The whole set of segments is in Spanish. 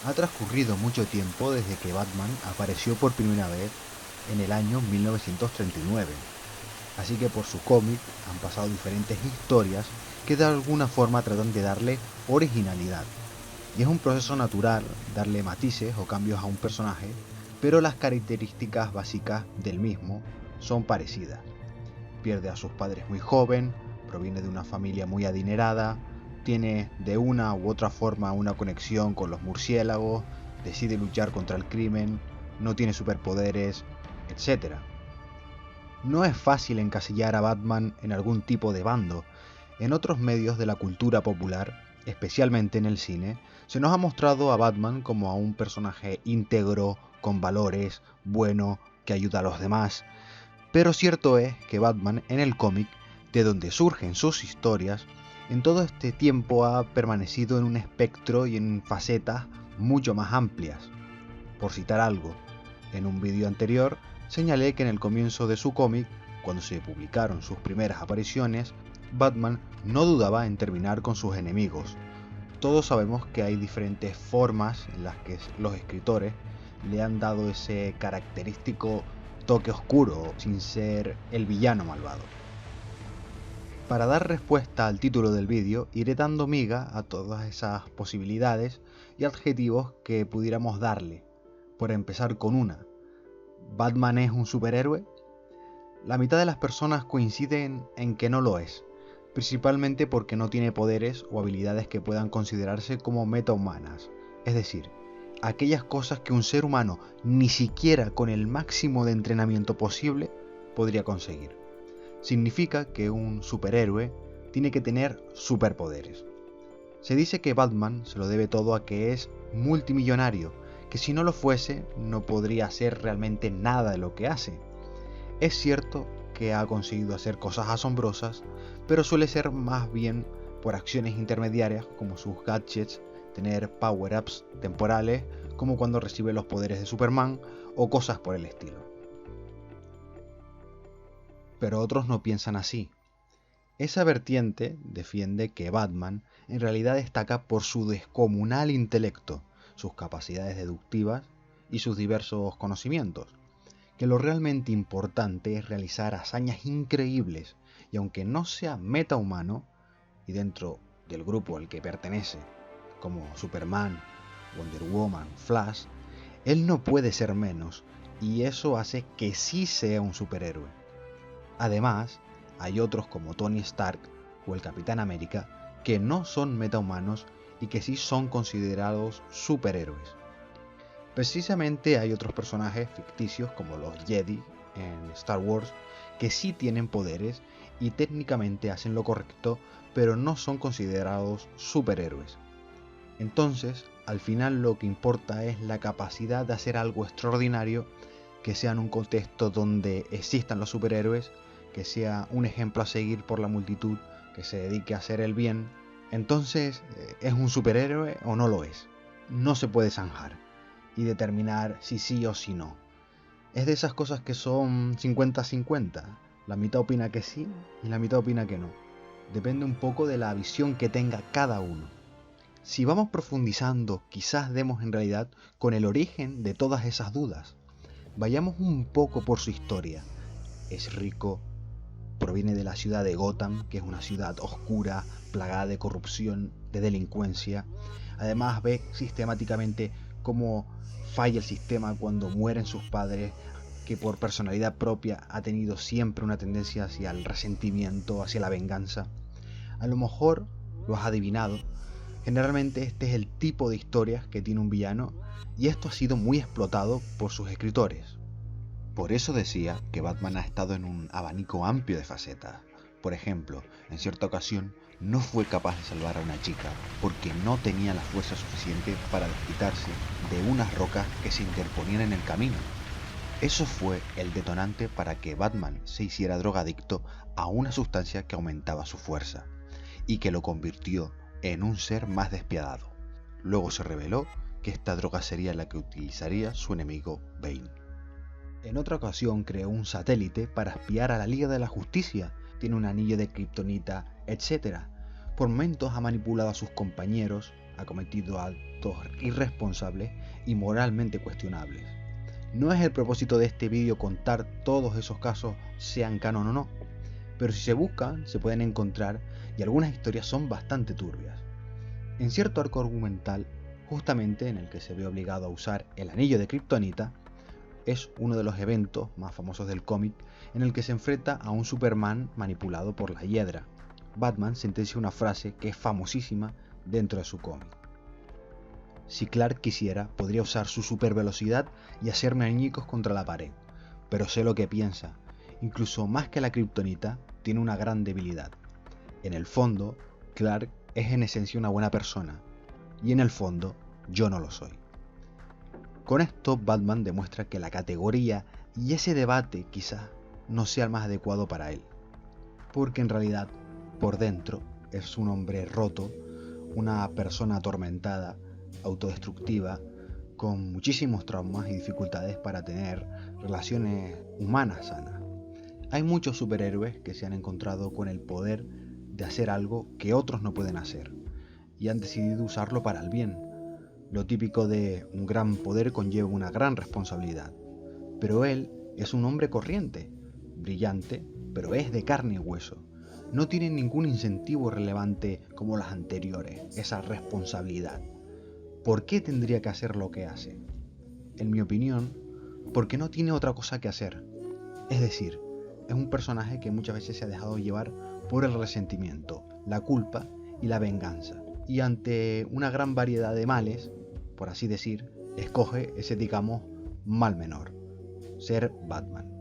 Ha transcurrido mucho tiempo desde que Batman apareció por primera vez en el año 1939, así que por su cómic han pasado diferentes historias que de alguna forma tratan de darle originalidad. Y es un proceso natural darle matices o cambios a un personaje, pero las características básicas del mismo son parecidas. Pierde a sus padres muy joven, proviene de una familia muy adinerada, tiene de una u otra forma una conexión con los murciélagos, decide luchar contra el crimen, no tiene superpoderes, etc. No es fácil encasillar a Batman en algún tipo de bando. En otros medios de la cultura popular, especialmente en el cine, se nos ha mostrado a Batman como a un personaje íntegro, con valores, bueno, que ayuda a los demás. Pero cierto es que Batman en el cómic, de donde surgen sus historias, en todo este tiempo ha permanecido en un espectro y en facetas mucho más amplias. Por citar algo, en un vídeo anterior señalé que en el comienzo de su cómic, cuando se publicaron sus primeras apariciones, Batman no dudaba en terminar con sus enemigos. Todos sabemos que hay diferentes formas en las que los escritores le han dado ese característico toque oscuro sin ser el villano malvado. Para dar respuesta al título del vídeo, iré dando miga a todas esas posibilidades y adjetivos que pudiéramos darle. Por empezar con una, ¿Batman es un superhéroe? La mitad de las personas coinciden en que no lo es, principalmente porque no tiene poderes o habilidades que puedan considerarse como metahumanas, es decir, aquellas cosas que un ser humano ni siquiera con el máximo de entrenamiento posible podría conseguir. Significa que un superhéroe tiene que tener superpoderes. Se dice que Batman se lo debe todo a que es multimillonario, que si no lo fuese no podría hacer realmente nada de lo que hace. Es cierto que ha conseguido hacer cosas asombrosas, pero suele ser más bien por acciones intermediarias como sus gadgets, tener power-ups temporales como cuando recibe los poderes de Superman o cosas por el estilo. Pero otros no piensan así. Esa vertiente defiende que Batman en realidad destaca por su descomunal intelecto, sus capacidades deductivas y sus diversos conocimientos, que lo realmente importante es realizar hazañas increíbles y aunque no sea metahumano, y dentro del grupo al que pertenece, como Superman, Wonder Woman, Flash, él no puede ser menos y eso hace que sí sea un superhéroe. Además, hay otros como Tony Stark o el Capitán América que no son metahumanos y que sí son considerados superhéroes. Precisamente hay otros personajes ficticios como los Jedi en Star Wars que sí tienen poderes y técnicamente hacen lo correcto, pero no son considerados superhéroes. Entonces, al final lo que importa es la capacidad de hacer algo extraordinario que sea en un contexto donde existan los superhéroes, que sea un ejemplo a seguir por la multitud, que se dedique a hacer el bien. Entonces, ¿es un superhéroe o no lo es? No se puede zanjar y determinar si sí o si no. Es de esas cosas que son 50-50. La mitad opina que sí y la mitad opina que no. Depende un poco de la visión que tenga cada uno. Si vamos profundizando, quizás demos en realidad con el origen de todas esas dudas. Vayamos un poco por su historia. Es rico, proviene de la ciudad de Gotham, que es una ciudad oscura, plagada de corrupción, de delincuencia. Además ve sistemáticamente cómo falla el sistema cuando mueren sus padres, que por personalidad propia ha tenido siempre una tendencia hacia el resentimiento, hacia la venganza. A lo mejor lo has adivinado. Generalmente este es el tipo de historias que tiene un villano y esto ha sido muy explotado por sus escritores. Por eso decía que Batman ha estado en un abanico amplio de facetas. Por ejemplo, en cierta ocasión no fue capaz de salvar a una chica porque no tenía la fuerza suficiente para desquitarse de unas rocas que se interponían en el camino. Eso fue el detonante para que Batman se hiciera drogadicto a una sustancia que aumentaba su fuerza y que lo convirtió en un ser más despiadado. Luego se reveló que esta droga sería la que utilizaría su enemigo Bane. En otra ocasión creó un satélite para espiar a la Liga de la Justicia, tiene un anillo de kriptonita, etc. Por momentos ha manipulado a sus compañeros, ha cometido actos irresponsables y moralmente cuestionables. No es el propósito de este vídeo contar todos esos casos, sean canon o no, pero si se buscan se pueden encontrar y algunas historias son bastante turbias. En cierto arco argumental, justamente en el que se ve obligado a usar el anillo de Kriptonita, es uno de los eventos más famosos del cómic en el que se enfrenta a un Superman manipulado por la Hiedra. Batman sentencia una frase que es famosísima dentro de su cómic. Si Clark quisiera, podría usar su supervelocidad y hacerme añicos contra la pared, pero sé lo que piensa. Incluso más que la Kriptonita, tiene una gran debilidad. En el fondo, Clark es en esencia una buena persona, y en el fondo, yo no lo soy. Con esto, Batman demuestra que la categoría y ese debate quizás no sea el más adecuado para él, porque en realidad, por dentro, es un hombre roto, una persona atormentada, autodestructiva, con muchísimos traumas y dificultades para tener relaciones humanas sanas. Hay muchos superhéroes que se han encontrado con el poder de hacer algo que otros no pueden hacer, y han decidido usarlo para el bien. Lo típico de un gran poder conlleva una gran responsabilidad. Pero él es un hombre corriente, brillante, pero es de carne y hueso. No tiene ningún incentivo relevante como las anteriores, esa responsabilidad. ¿Por qué tendría que hacer lo que hace? En mi opinión, porque no tiene otra cosa que hacer. Es decir, es un personaje que muchas veces se ha dejado llevar por el resentimiento, la culpa y la venganza. Y ante una gran variedad de males, por así decir, escoge ese, digamos, mal menor: ser Batman.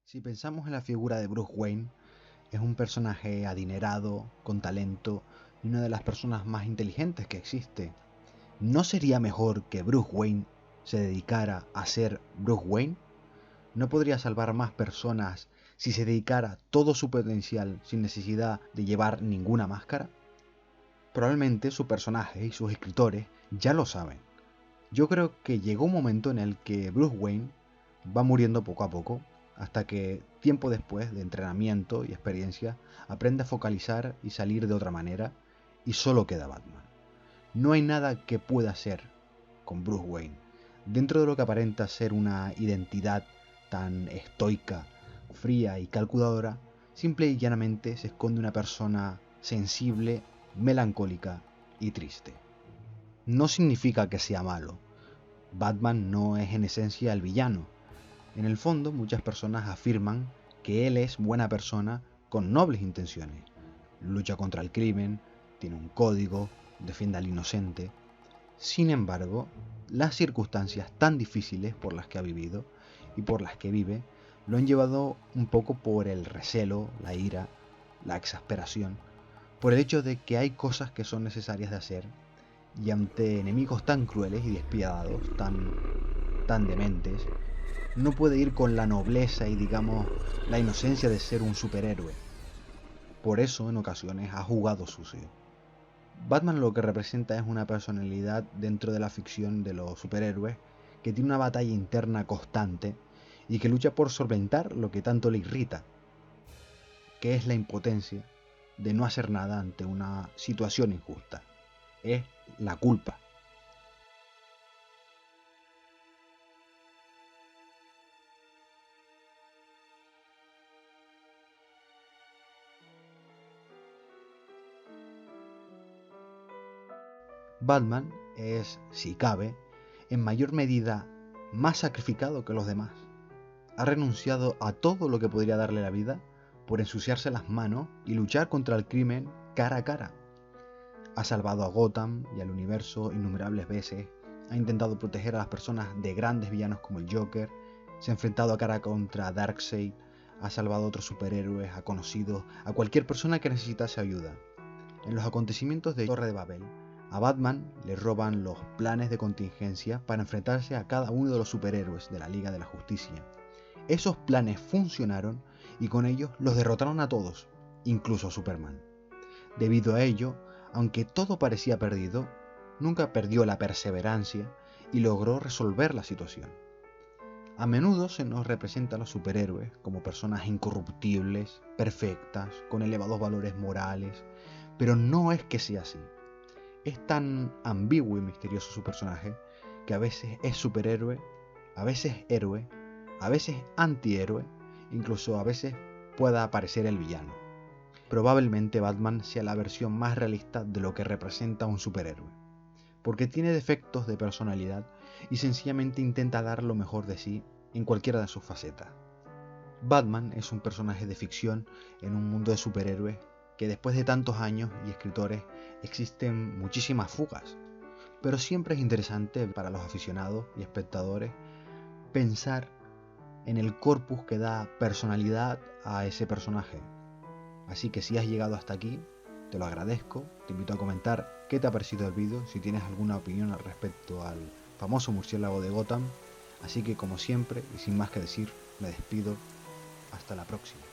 Si pensamos en la figura de Bruce Wayne, es un personaje adinerado, con talento y una de las personas más inteligentes que existe. ¿No sería mejor que Bruce Wayne se dedicara a ser Bruce Wayne? ¿No podría salvar más personas si se dedicara todo su potencial sin necesidad de llevar ninguna máscara? Probablemente su personaje y sus escritores ya lo saben. Yo creo que llegó un momento en el que Bruce Wayne va muriendo poco a poco, hasta que tiempo después de entrenamiento y experiencia aprende a focalizar y salir de otra manera, y solo queda Batman. No hay nada que pueda hacer con Bruce Wayne. Dentro de lo que aparenta ser una identidad tan estoica, fría y calculadora, simple y llanamente se esconde una persona sensible, melancólica y triste. No significa que sea malo. Batman no es en esencia el villano. En el fondo, muchas personas afirman que él es buena persona con nobles intenciones. Lucha contra el crimen, tiene un código, defiende al inocente. Sin embargo, las circunstancias tan difíciles por las que ha vivido y por las que vive lo han llevado un poco por el recelo, la ira, la exasperación, por el hecho de que hay cosas que son necesarias de hacer, y ante enemigos tan crueles y despiadados, tan dementes, no puede ir con la nobleza y, digamos, la inocencia de ser un superhéroe. Por eso, en ocasiones, ha jugado sucio. Batman lo que representa es una personalidad dentro de la ficción de los superhéroes que tiene una batalla interna constante y que lucha por solventar lo que tanto le irrita, que es la impotencia de no hacer nada ante una situación injusta. Es la culpa. Batman es, si cabe, en mayor medida más sacrificado que los demás. Ha renunciado a todo lo que podría darle la vida por ensuciarse las manos y luchar contra el crimen cara a cara. Ha salvado a Gotham y al universo innumerables veces, ha intentado proteger a las personas de grandes villanos como el Joker, se ha enfrentado a cara contra Darkseid, ha salvado a otros superhéroes, ha conocido a cualquier persona que necesitase ayuda. En los acontecimientos de Torre de Babel, A Batman le roban los planes de contingencia para enfrentarse a cada uno de los superhéroes de la Liga de la Justicia. Esos planes funcionaron y con ellos los derrotaron a todos, incluso a Superman. Debido a ello, aunque todo parecía perdido, nunca perdió la perseverancia y logró resolver la situación. A menudo se nos representa a los superhéroes como personas incorruptibles, perfectas, con elevados valores morales, pero no es que sea así. Es tan ambiguo y misterioso su personaje que a veces es superhéroe, a veces héroe, a veces antihéroe, incluso a veces pueda aparecer el villano. Probablemente Batman sea la versión más realista de lo que representa un superhéroe, porque tiene defectos de personalidad y sencillamente intenta dar lo mejor de sí en cualquiera de sus facetas. Batman es un personaje de ficción en un mundo de superhéroes que después de tantos años y escritores existen muchísimas fugas, pero siempre es interesante para los aficionados y espectadores pensar en el corpus que da personalidad a ese personaje. Así que si has llegado hasta aquí, te lo agradezco, te invito a comentar qué te ha parecido el vídeo, si tienes alguna opinión al respecto al famoso murciélago de Gotham. Así que como siempre y sin más que decir, me despido, hasta la próxima.